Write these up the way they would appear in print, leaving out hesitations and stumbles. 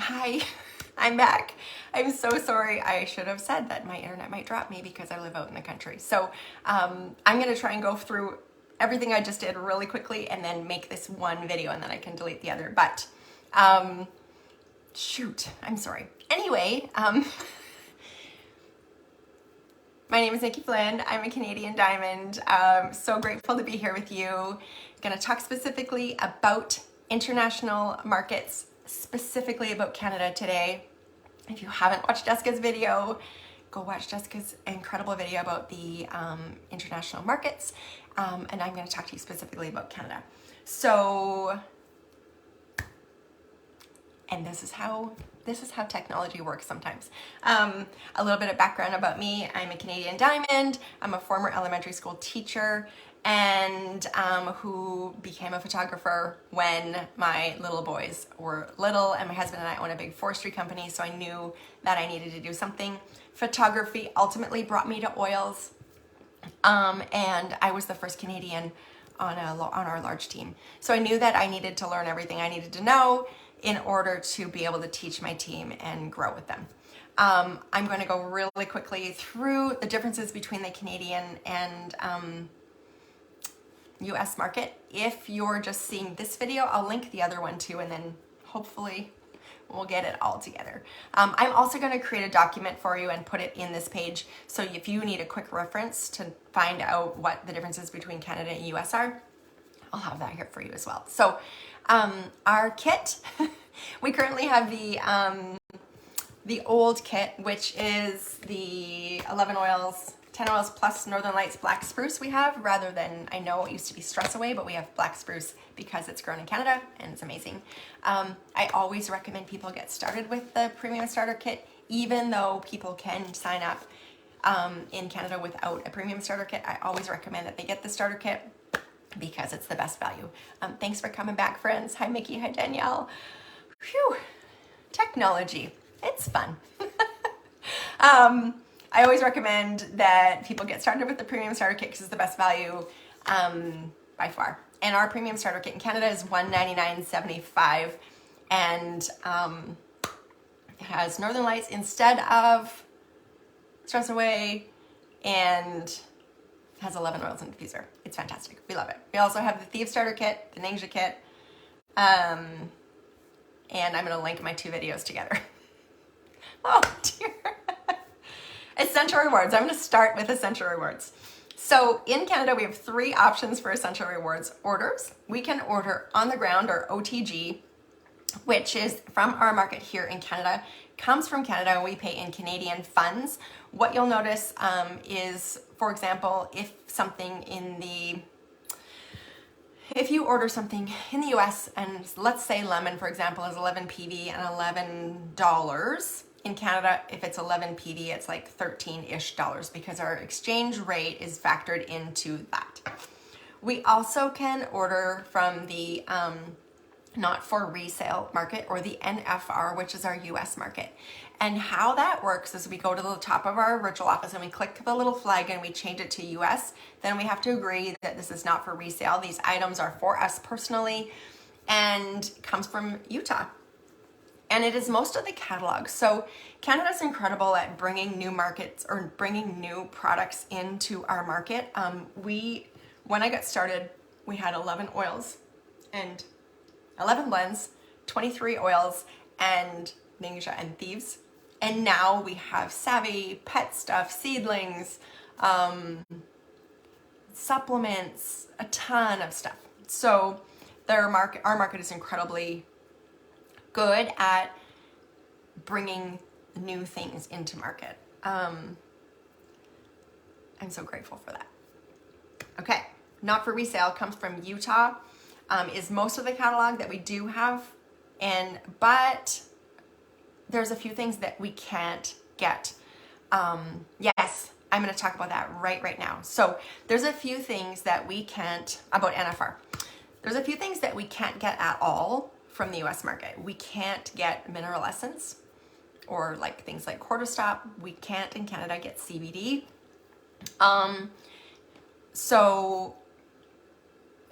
Hi, I'm back. I'm so sorry. I should have said that my internet might drop me because I live out in the country. So I'm going to try and go through everything I just did really quickly and then make this one video and then I can delete the other. But shoot, I'm sorry. Anyway, my name is Nikki Flynn. I'm a Canadian Diamond. So grateful to be here with you. I'm going to talk specifically about international markets, specifically about Canada today. If you haven't watched Jessica's video, go watch Jessica's incredible video about the international markets. And I'm going to talk to you specifically about Canada. So, and this is how technology works sometimes. A little bit of background about me. I'm a Canadian Diamond. I'm a former elementary school teacher and who became a photographer when my little boys were little, and my husband and I own a big forestry company, so I knew that I needed to do something. Photography ultimately brought me to oils, and I was the first Canadian on our large team. So I knew that I needed to learn everything I needed to know in order to be able to teach my team and grow with them. I'm going to go really quickly through the differences between the Canadian and US market. If you're just seeing this video, I'll link the other one too, and then hopefully we'll get it all together. I'm also going to create a document for you and put it in this page. So if you need a quick reference to find out what the differences between Canada and US are, I'll have that here for you as well. So our kit, we currently have the old kit, which is the 11 oils, 10 oils plus Northern Lights Black Spruce we have, rather than, I know it used to be Stress Away, but we have Black Spruce because it's grown in Canada and it's amazing. I always recommend people get started with the Premium Starter Kit, even though people can sign up in Canada without a Premium Starter Kit. I always recommend that they get the Starter Kit because it's the best value. Thanks for coming back, friends. Hi, Mickey. Hi, Danielle. Phew, technology. It's fun. I always recommend that people get started with the Premium Starter Kit because it's the best value by far. And our Premium Starter Kit in Canada is $199.75, and it has Northern Lights instead of Stress Away, and has 11 oils in the diffuser. It's fantastic. We love it. We also have the Thieves Starter Kit, the Ninja Kit, and I'm going to link my two videos together. Oh dear. Essential rewards. I'm going to start with essential rewards. So in Canada, we have 3 options for essential rewards orders. We can order on the ground, or OTG, which is from our market here in Canada, comes from Canada. We pay in Canadian funds. What you'll notice is, for example, if you order something in the US, and let's say lemon, for example, is 11 PV and $11. In Canada, if it's 11 PV, it's like $13-ish because our exchange rate is factored into that. We also can order from the not for resale market, or the NFR, which is our US market. And how that works is we go to the top of our virtual office and we click the little flag and we change it to US. Then we have to agree that this is not for resale. These items are for us personally and comes from Utah. And it is most of the catalog. So Canada's incredible at bringing new markets, or bringing new products into our market. When I got started, we had 11 oils and 11 blends, 23 oils, and Ninja and Thieves. And now we have Savvy, pet stuff, seedlings, supplements, a ton of stuff. So our market is incredibly good at bringing new things into market. I'm so grateful for that. Okay, not for resale comes from Utah, is most of the catalog that we do have, but there's a few things that we can't get. Yes, I'm going to talk about that right now. So there's a few things that we can't, about NFR. There's a few things that we can't get at all from the US market. We can't get mineral essence, or like things like Quarter Stop. We can't in Canada get CBD. So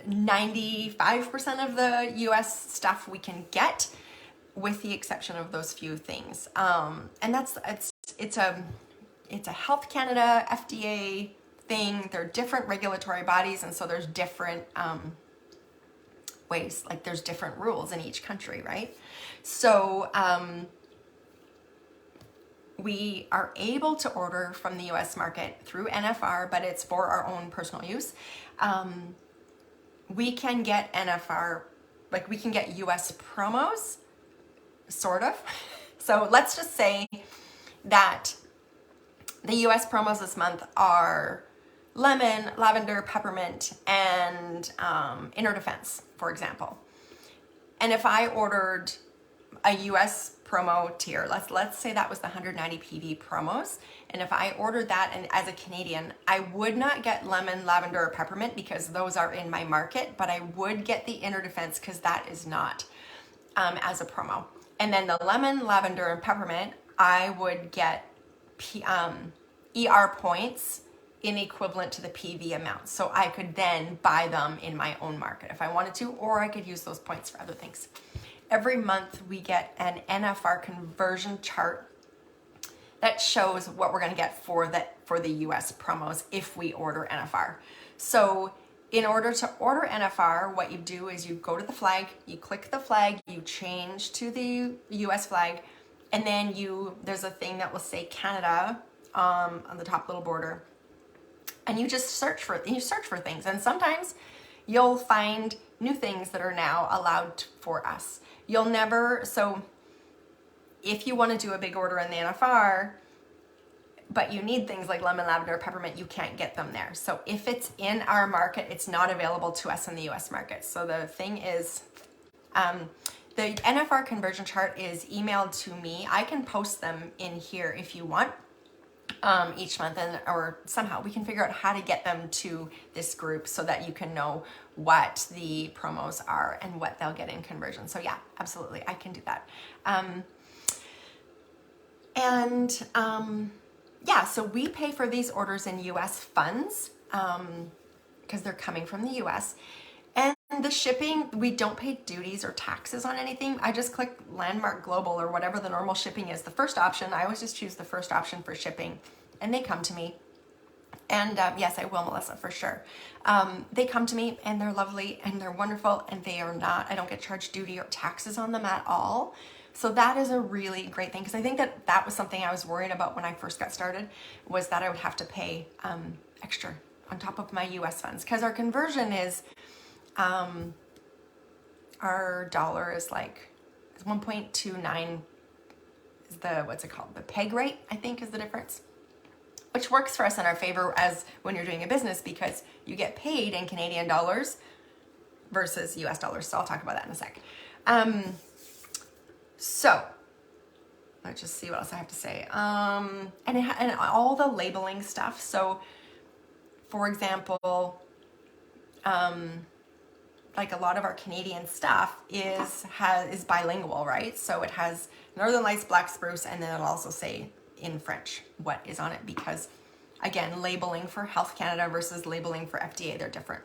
95% of the US stuff we can get, with the exception of those few things. And it's a Health Canada, FDA thing. They're different regulatory bodies, and so there's different ways, like there's different rules in each country, right? So we are able to order from the US market through NFR, but it's for our own personal use. We can get NFR, like we can get US promos, sort of. So let's just say that the US promos this month are lemon, lavender, peppermint, and inner defense, for example. And if I ordered a US promo tier, let's say that was the 190 PV promos, and if I ordered that, and as a Canadian, I would not get lemon, lavender, or peppermint because those are in my market, but I would get the inner defense because that is not as a promo. And then the lemon, lavender, and peppermint, I would get ER points in equivalent to the PV amount. So I could then buy them in my own market if I wanted to, or I could use those points for other things. Every month we get an NFR conversion chart that shows what we're gonna get for the US promos if we order NFR. So in order to order NFR, what you do is you go to the flag, you click the flag, you change to the US flag, and then there's a thing that will say Canada on the top little border. And you just search for things. And sometimes you'll find new things that are now allowed for us. So if you want to do a big order in the NFR, but you need things like lemon, lavender, peppermint, you can't get them there. So if it's in our market, it's not available to us in the US market. So the thing is, the NFR conversion chart is emailed to me. I can post them in here if you want. Each month, or somehow we can figure out how to get them to this group so that you can know what the promos are and what they'll get in conversion. So yeah, absolutely, I can do that. Yeah, so we pay for these orders in US funds because they're coming from the US. And the shipping, we don't pay duties or taxes on anything. I just click Landmark Global or whatever the normal shipping is. The first option, I always just choose the first option for shipping, and they come to me. And yes, I will, Melissa, for sure. They come to me and they're lovely and they're wonderful, and I don't get charged duty or taxes on them at all. So that is a really great thing, because I think that was something I was worried about when I first got started, was that I would have to pay extra on top of my US funds, because our conversion is, our dollar is like 1.29 is the peg rate, I think, is the difference, which works for us in our favor as when you're doing a business, because you get paid in Canadian dollars versus US dollars. So I'll talk about that in a sec. So let's just see what else I have to say. And all the labeling stuff. So for example, like a lot of our Canadian stuff is bilingual, right? So it has Northern Lights, Black Spruce, and then it'll also say in French what is on it, because again, labeling for Health Canada versus labeling for FDA, they're different.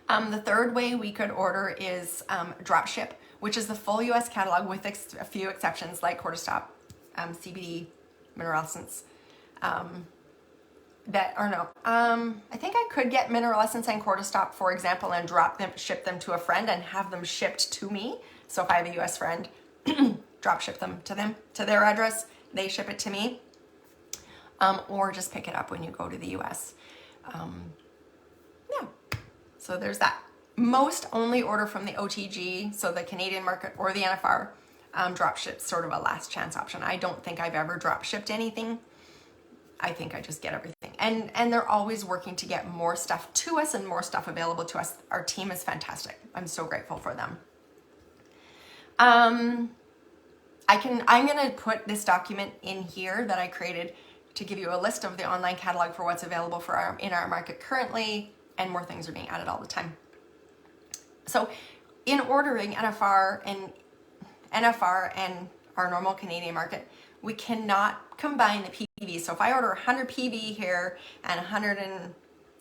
The third way we could order is drop ship, which is the full US catalog with a few exceptions like Cortistop, CBD, Mineral Essence, I think I could get Mineral Essence and Cortistop, for example, and ship them to a friend and have them shipped to me. So if I have a US friend, drop ship them to their address, they ship it to me, or just pick it up when you go to the US. Yeah, so there's that. Most only order from the OTG, so the Canadian market or the NFR. Drop ship's sort of a last chance option. I don't think I've ever drop shipped anything. I think I just get everything. And they're always working to get more stuff to us and more stuff available to us. Our team is fantastic. I'm so grateful for them. I'm gonna put this document in here that I created to give you a list of the online catalog for what's available in our market currently, and more things are being added all the time. So in ordering NFR and our normal Canadian market, we cannot combine the PV. So if I order 100 PV here and 100 and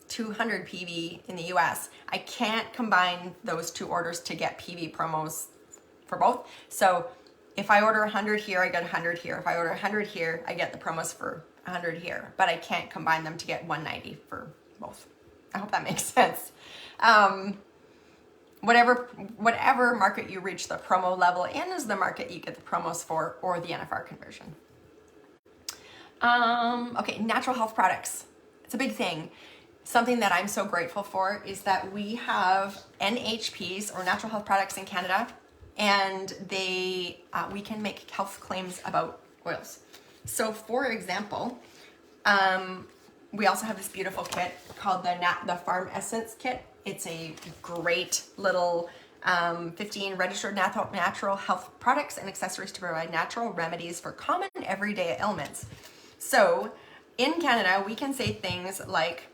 200 PV in the US, I can't combine those two orders to get PV promos for both. So if I order 100 here, I get 100 here. If I order 100 here, I get the promos for 100 here, but I can't combine them to get 190 for both. I hope that makes sense. Whatever market you reach the promo level in is the market you get the promos for, or the NFR conversion. Okay, natural health products. It's a big thing. Something that I'm so grateful for is that we have NHPs, or natural health products, in Canada, and we can make health claims about oils. So for example, we also have this beautiful kit called the Farm Essence Kit. It's a great little 15 registered natural health products and accessories to provide natural remedies for common everyday ailments. So in Canada, we can say things like,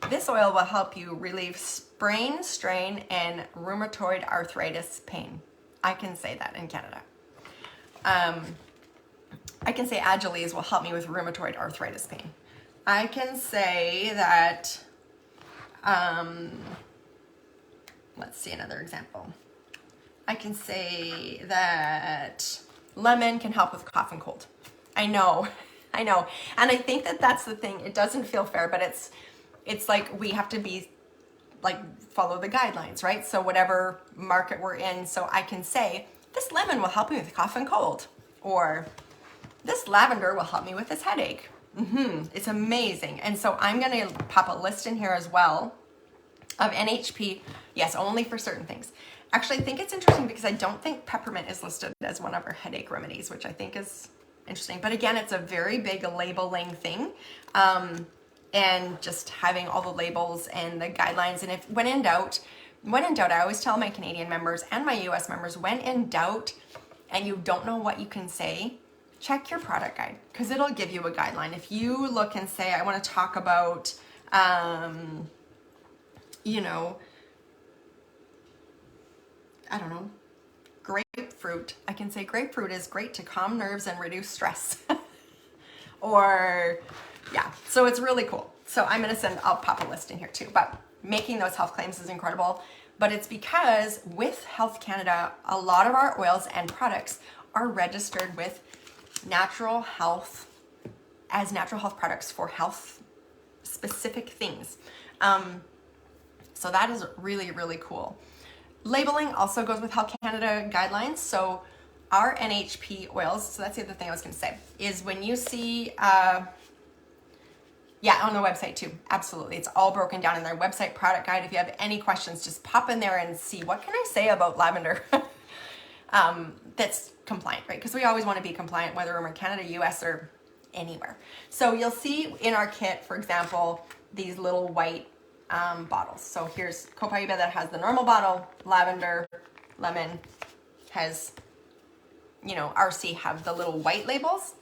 this oil will help you relieve sprain, strain, and rheumatoid arthritis pain. I can say that in Canada. I can say Agiles will help me with rheumatoid arthritis pain. I can say that, let's see another example. I can say that lemon can help with cough and cold. I know. And I think that that's the thing. It doesn't feel fair, but it's like we have to be like, follow the guidelines, right? So whatever market we're in, so I can say, this lemon will help me with cough and cold, or this lavender will help me with this headache. It's amazing. And so I'm going to pop a list in here as well of NHP. Yes, only for certain things. Actually, I think it's interesting because I don't think peppermint is listed as one of our headache remedies, which I think is interesting. But again, it's a very big labeling thing. And just having all the labels and the guidelines. And when in doubt, I always tell my Canadian members and my US members, when in doubt and you don't know what you can say, check your product guide, because it'll give you a guideline. If you look and say, I want to talk about, I don't know, grapefruit. I can say grapefruit is great to calm nerves and reduce stress. Or, yeah, so it's really cool. So I'll pop a list in here too, but making those health claims is incredible. But it's because with Health Canada, a lot of our oils and products are registered with natural health, as natural health products for health specific things. So that is really, really cool. Labeling also goes with Health Canada guidelines. So our NHP oils, so that's the other thing I was going to say, is when you see, on the website too. Absolutely. It's all broken down in their website product guide. If you have any questions, just pop in there and see, what can I say about lavender that's compliant, right? Because we always want to be compliant, whether we're in Canada, US, or anywhere. So you'll see in our kit, for example, these little white bottles. So here's Copaiba that has the normal bottle, lavender, lemon, has, RC have the little white labels.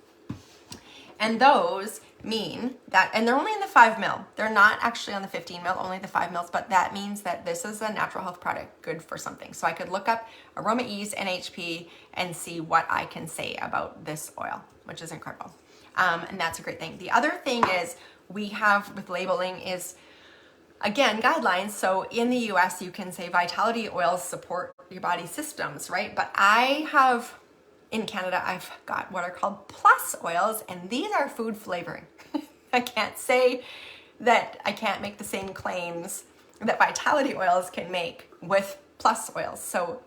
And those mean that, and they're only in the 5 ml. They're not actually on the 15 ml, only the 5 mls, but that means that this is a natural health product good for something. So I could look up Aroma Ease NHP and see what I can say about this oil, which is incredible. And that's a great thing. The other thing is we have with labeling is, again, guidelines. So in the US, you can say vitality oils support your body systems, right? But in Canada, I've got what are called plus oils, and these are food flavoring. I can't say that I can't make the same claims that vitality oils can make with plus oils. So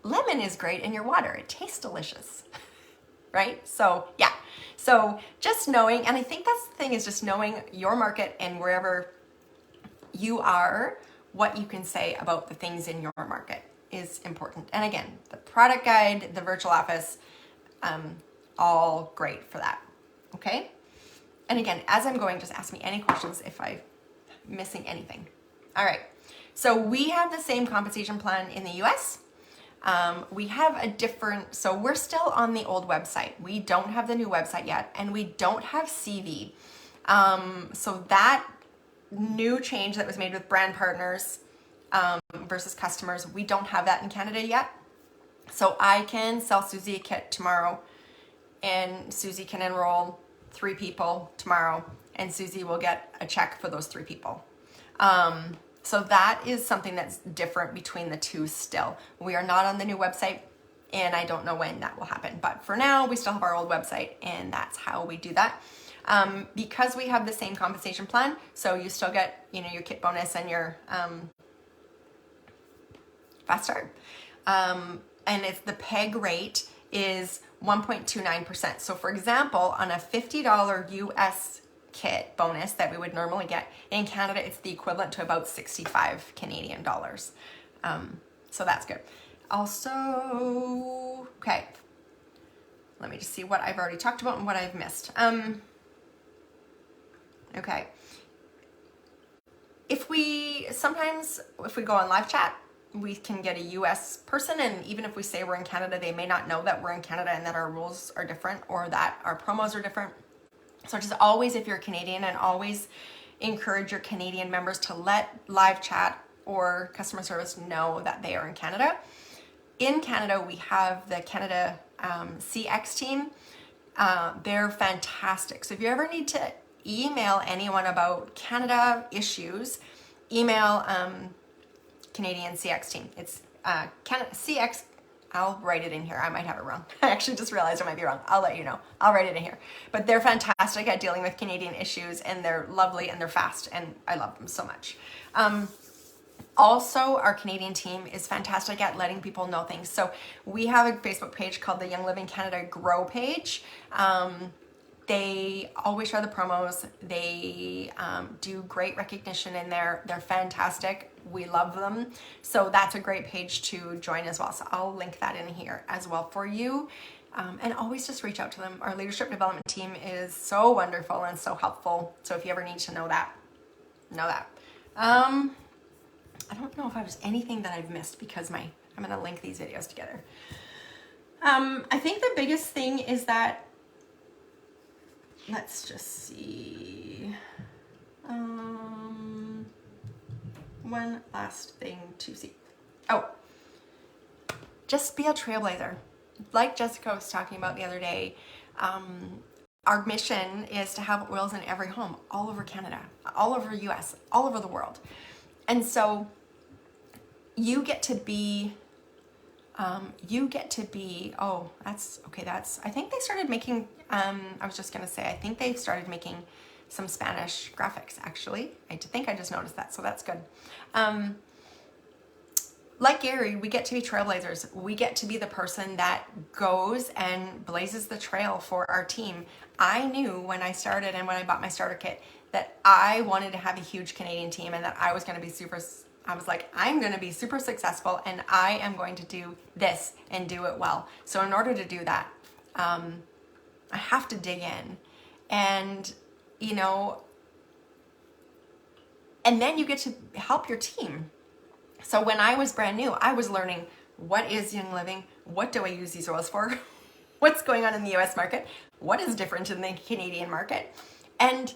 lemon is great in your water. It tastes delicious, right? So yeah, so just knowing, and I think that's the thing, is just knowing your market and wherever you are, what you can say about the things in your market is important. And again, the product guide, the virtual office, all great for that. Okay. And again, as I'm going, just ask me any questions if I'm missing anything. All right. So we have the same compensation plan in the US. We have a different, so we're still on the old website. We don't have the new website yet, and we don't have CV. So that new change that was made with brand partners versus customers, we don't have that in Canada yet. So I can sell Susie a kit tomorrow, and Susie can enroll 3 people tomorrow, and Susie will get a check for those 3 people. So that is something that's different between the two still. We are not on the new website and I don't know when that will happen. But for now, we still have our old website, and that's how we do that. Because we have the same compensation plan, so you still get, your kit bonus and your fast start. And it's the PEG rate is 1.29%. So for example, on a $50 US kit bonus that we would normally get in Canada, it's the equivalent to about 65 Canadian dollars. So that's good. Also, okay, let me just see what I've already talked about and what I've missed. Okay. If we go on live chat, we can get a US person, and even if we say we're in Canada, they may not know that we're in Canada and that our rules are different or that our promos are different. So just always, if you're Canadian, and always encourage your Canadian members to let live chat or customer service know that they are in Canada. In Canada, we have the Canada CX team. They're fantastic. So if you ever need to email anyone about Canada issues, email Canadian CX team. It's Canada CX. I'll write it in here. I might have it wrong. I actually just realized I might be wrong. I'll let you know. I'll write it in here. But they're fantastic at dealing with Canadian issues, and they're lovely and they're fast, and I love them so much. Also, our Canadian team is fantastic at letting people know things. So we have a Facebook page called the Young Living Canada Grow page. They always share the promos. They do great recognition in there. They're fantastic. We love them. So that's a great page to join as well. So I'll link that in here as well for you. And always just reach out to them. Our leadership development team is so wonderful and so helpful. So if you ever need to know that, know that. I don't know if there's anything that I've missed because I'm going to link these videos together. I think the biggest thing is that, let's just see. One last thing to see. Oh, just be a trailblazer. Like Jessica was talking about the other day, our mission is to have oils in every home, all over Canada, all over US, all over the world. And so you get to be, oh, that's, okay, I think they started making, I was just going to say, I think they've started making some Spanish graphics, actually. I think I just noticed that, so that's good. Like Gary, we get to be trailblazers. We get to be the person that goes and blazes the trail for our team. I knew when I started and when I bought my starter kit that I wanted to have a huge Canadian team and that I was going to be I'm going to be super successful, and I am going to do this and do it well. So in order to do that, I have to dig in, and and then you get to help your team. So when I was brand new, I was learning, what is Young Living? What do I use these oils for? What's going on in the US market? What is different in the Canadian market? And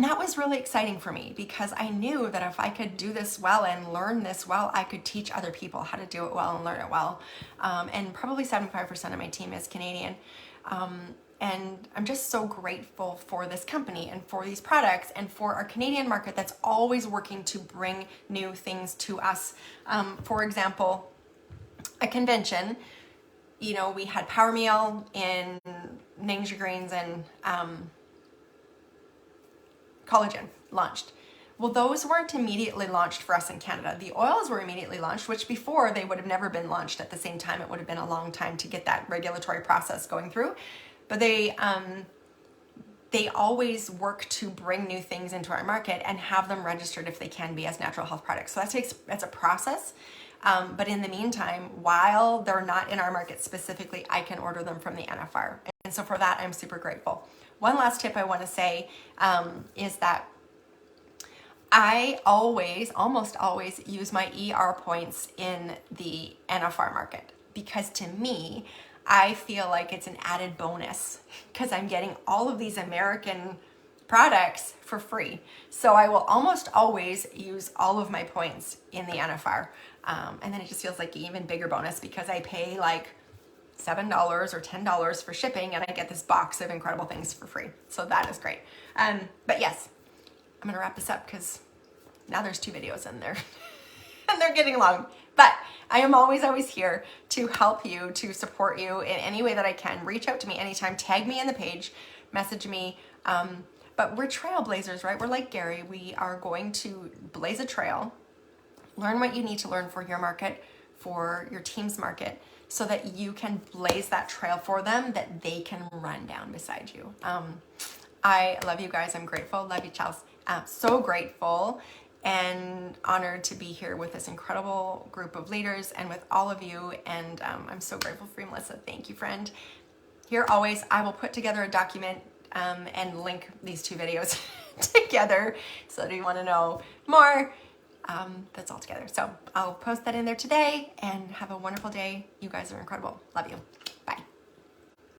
that was really exciting for me, because I knew that if I could do this well and learn this well, I could teach other people how to do it well and learn it well. And probably 75% of my team is Canadian. And I'm just so grateful for this company and for these products and for our Canadian market that's always working to bring new things to us. For example, a convention, we had Power Meal in Ninja Greens and Collagen launched. Well, those weren't immediately launched for us in Canada. The oils were immediately launched, which before they would have never been launched at the same time. It would have been a long time to get that regulatory process going through. But they always work to bring new things into our market and have them registered if they can be as natural health products. So that's a process. But in the meantime, while they're not in our market specifically, I can order them from the NFR. And so for that, I'm super grateful. One last tip I want to say is that I almost always use my ER points in the NFR market, because to me, I feel like it's an added bonus because I'm getting all of these American products for free. So I will almost always use all of my points in the NFR. And then it just feels like an even bigger bonus because I pay like $7 or $10 for shipping and I get this box of incredible things for free. So that is great. But yes, I'm going to wrap this up because now there's 2 videos in there and they're getting long. But I am always here to help you, to support you in any way that I can. Reach out to me anytime. Tag me in the page. Message me. But we're trailblazers, right? We're like Gary. We are going to blaze a trail. Learn what you need to learn for your market, for your team's market, so that you can blaze that trail for them that they can run down beside you. I love you guys. I'm grateful. Love you, Charles. So grateful and honored to be here with this incredible group of leaders and with all of you. And I'm so grateful for you, Melissa. Thank you, friend. Here always, I will put together a document and link these two videos together. So if you want to know more, that's all together. So I'll post that in there today, and have a wonderful day. You guys are incredible. Love you.